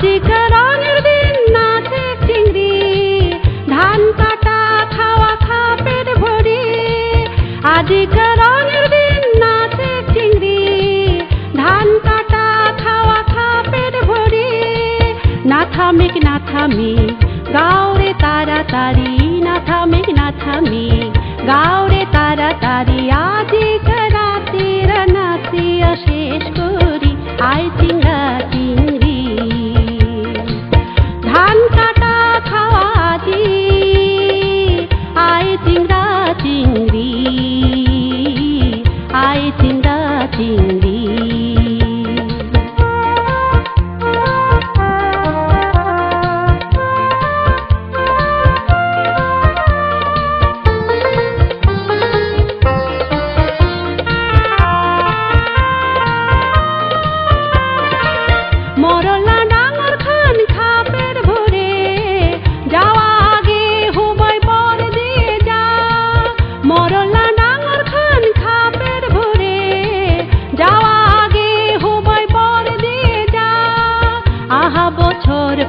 আজিকার রঙের দিন নাচে চিংড়ি ধান কাটা খাওয়া খা পেট ভরি আজিকার রঙের দিন নাচে চিংড়ি ধান কাটা খাওয়া খা পেট ভরি না থামি গাওরে তাড়াতাড়ি না থামি গাওরে তাড়াতাড়ি আজিকার রাতের নাচিয়া শেষ করি আয় চিংড়া চিংড়ি ধান কাটা খাওয়া আজি আয় চিংড়া চিংড়ি আয় চিংড়া চিংড়ি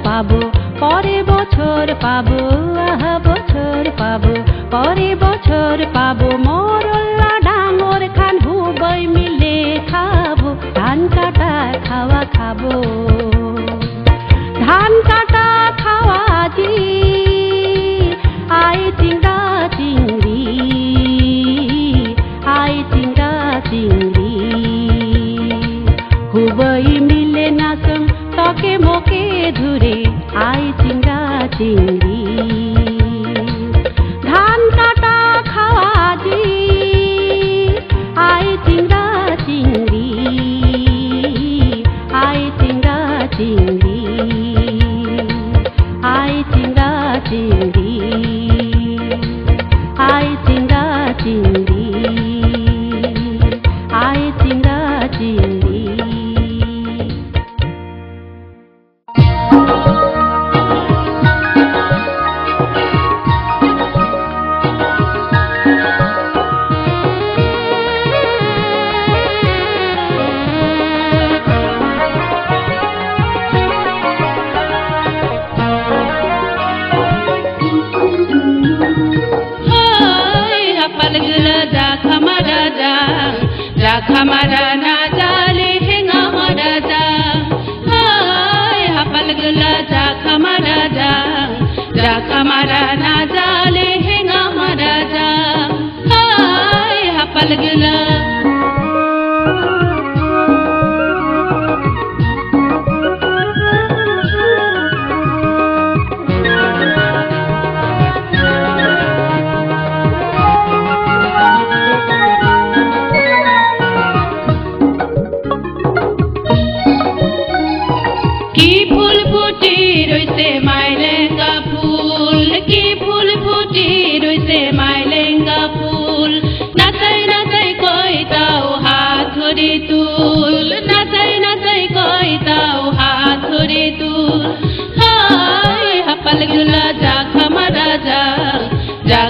পাবো পরে বছর পাবো আহা বছর পাবো পরে বছর পাবো মরল্লা ডাঙর খান হুবই মিলে খাবো ধান কাটা খাওয়া খাবো ধান কাটা খাওয়া জি আয় চিংড়া চিংড়ি আয় চিংড়া চিংড়ি হুবই মিলে নাচং তকে মোকে ধুরে আয় চিংড়া চিংড়ি ধান কাটা খাওয়া জি আয় চিংড়া চিংড়ি আয় চিংড়া চিংড়ি আয় চিংড়া চিংড়ি আয় চিংড়া চিংড়ি আয় চিংড়া চিংড়ি हमारा ना जाले हेंगा हमारा जा हाय हपल गला जा हमारा ना जाले हेंगा हमारा जा हाय हपल गला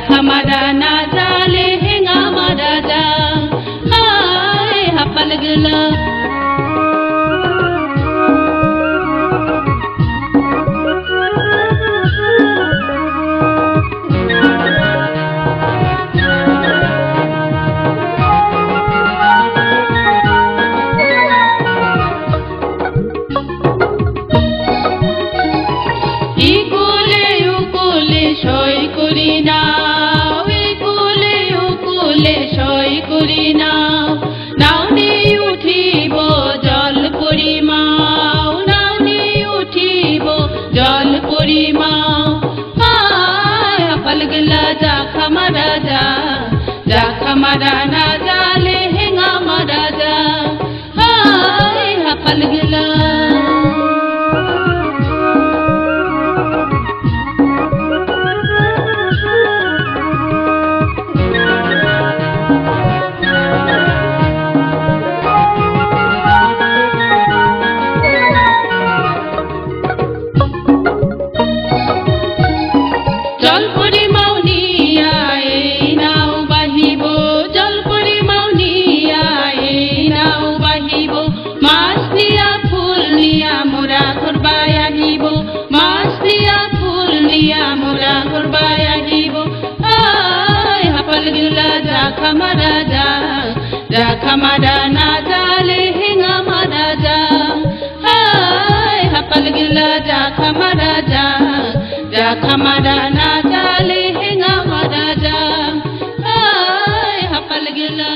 हमारा ना जाले हेंगा हमारा जा हाय हपल गला हमारा ना जाले हेंगा हमारा जा हाय हपल गला मास लिया फूल लिया मोरा घुरबाया kamada na jale hinga maraja hai hapal gila ja kamada na jale hinga maraja hai hapal gila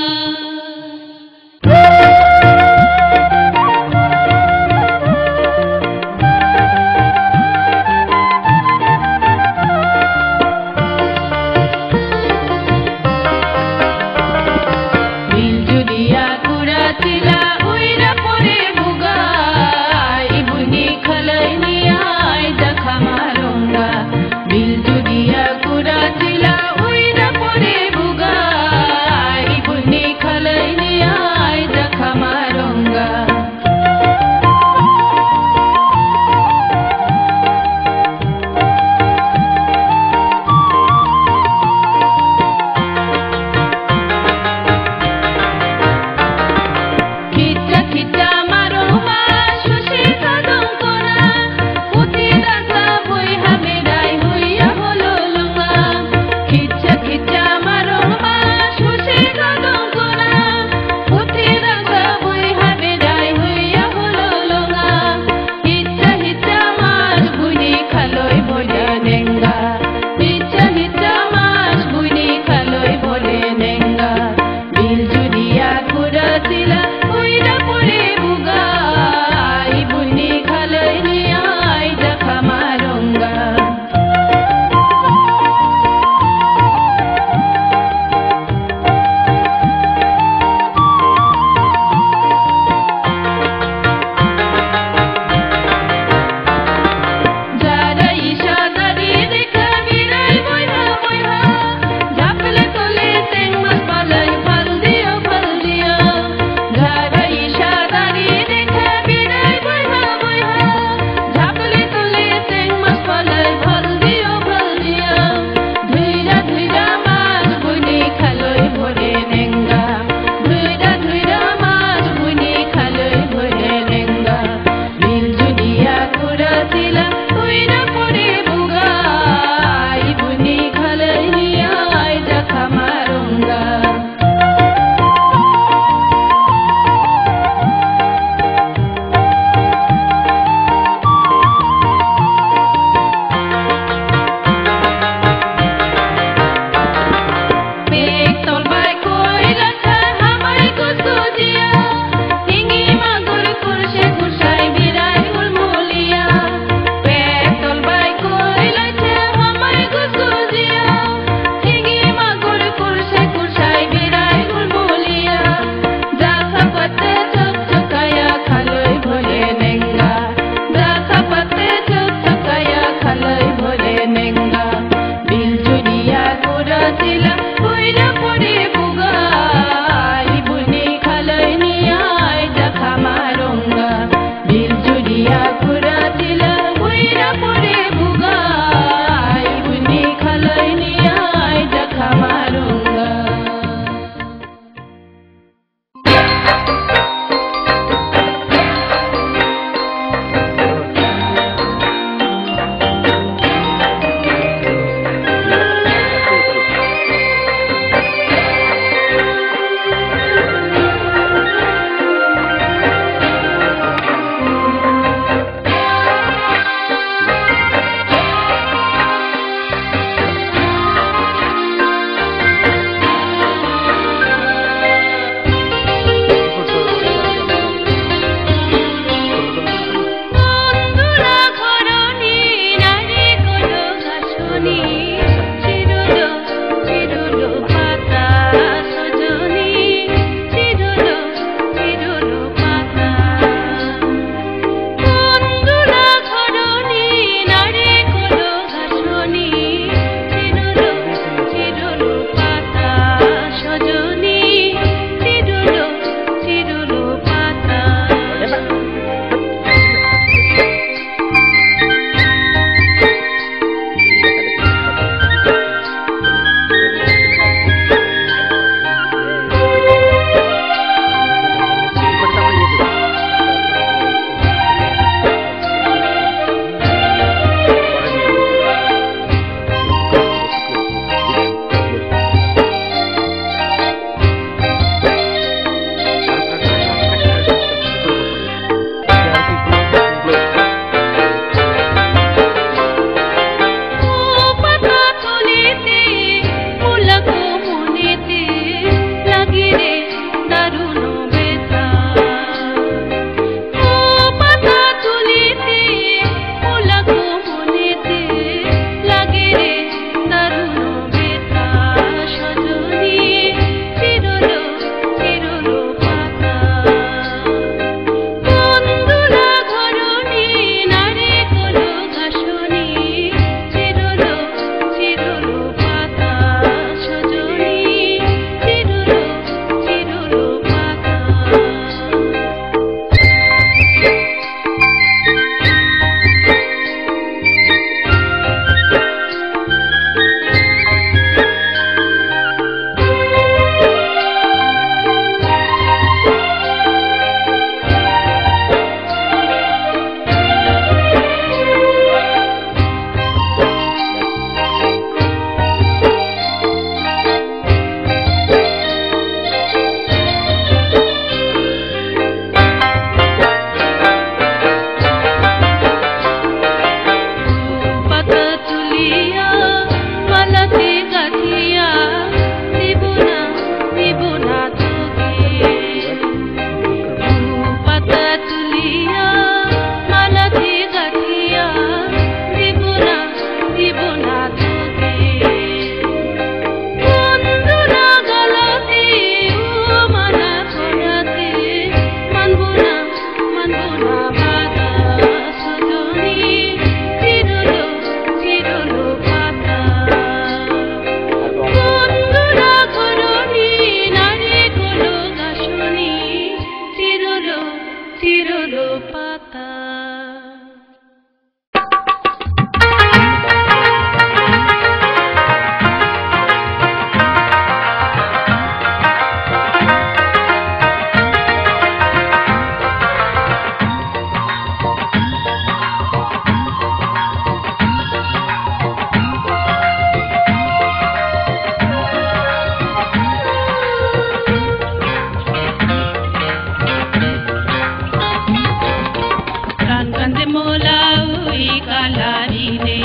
কালারিনে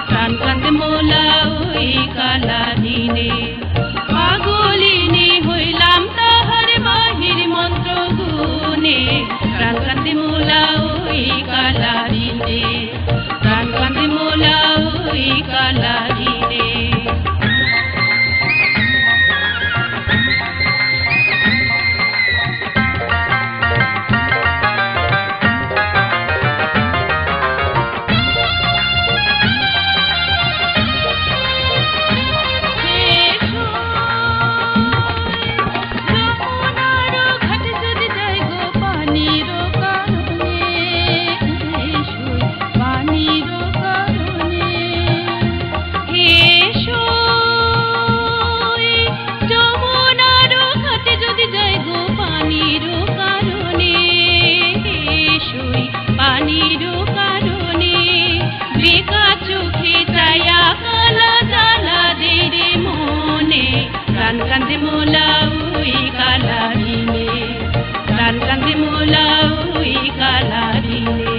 প্রাণ কান্দে মোলা ওই কালারিনে পাগলিনী হইলাম তাহার বাহির মন্ত্র গুনে প্রাণ কান্দে মোলা ওই কালারিনে প্রাণ কান্দে মোলা ওই কালারিনে প্রাণ কান্দে মোলা ওই কালারিনে প্রাণ কান্দে মোলা ওই কালারিনে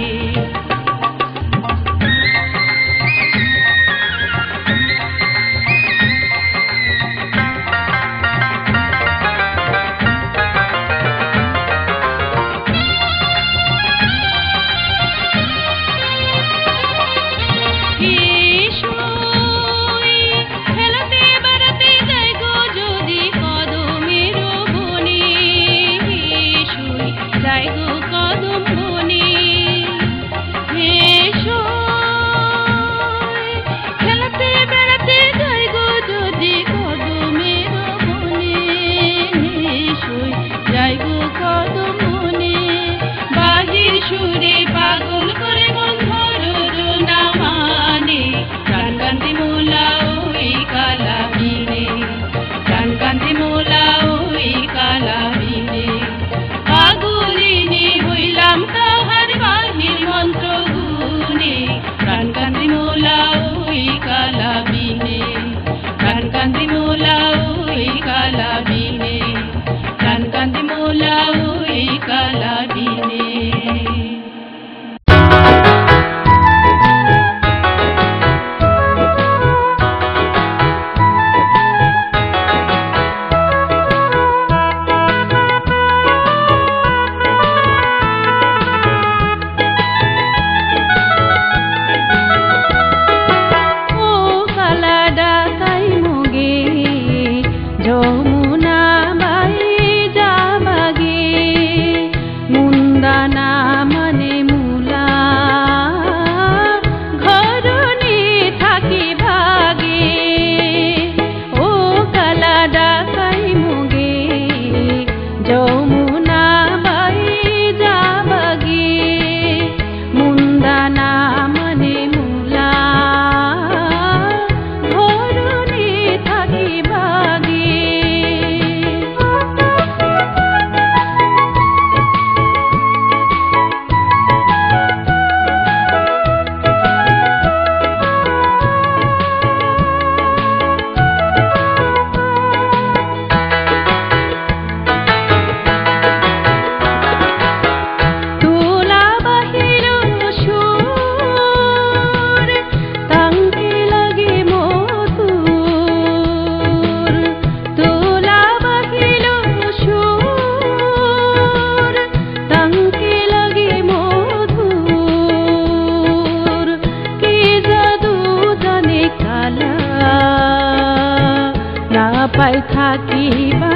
সুরে পাগল করে বন্ধর না মানে প্রাণ কান্দে মোলা ওই কালারিনে প্রাণ কান্দে মোলা ওই কালারিনে পাগলিনী হইলাম তাহার বাহির মন্ত্র গুনে প্রাণ কান্দে মোলা ওই কালারিনে প্রাণ কান্দে মোলা ওই কালারিনে প্রাণ কান্দে মোলা ওই কালারিনে পাই থাকিবা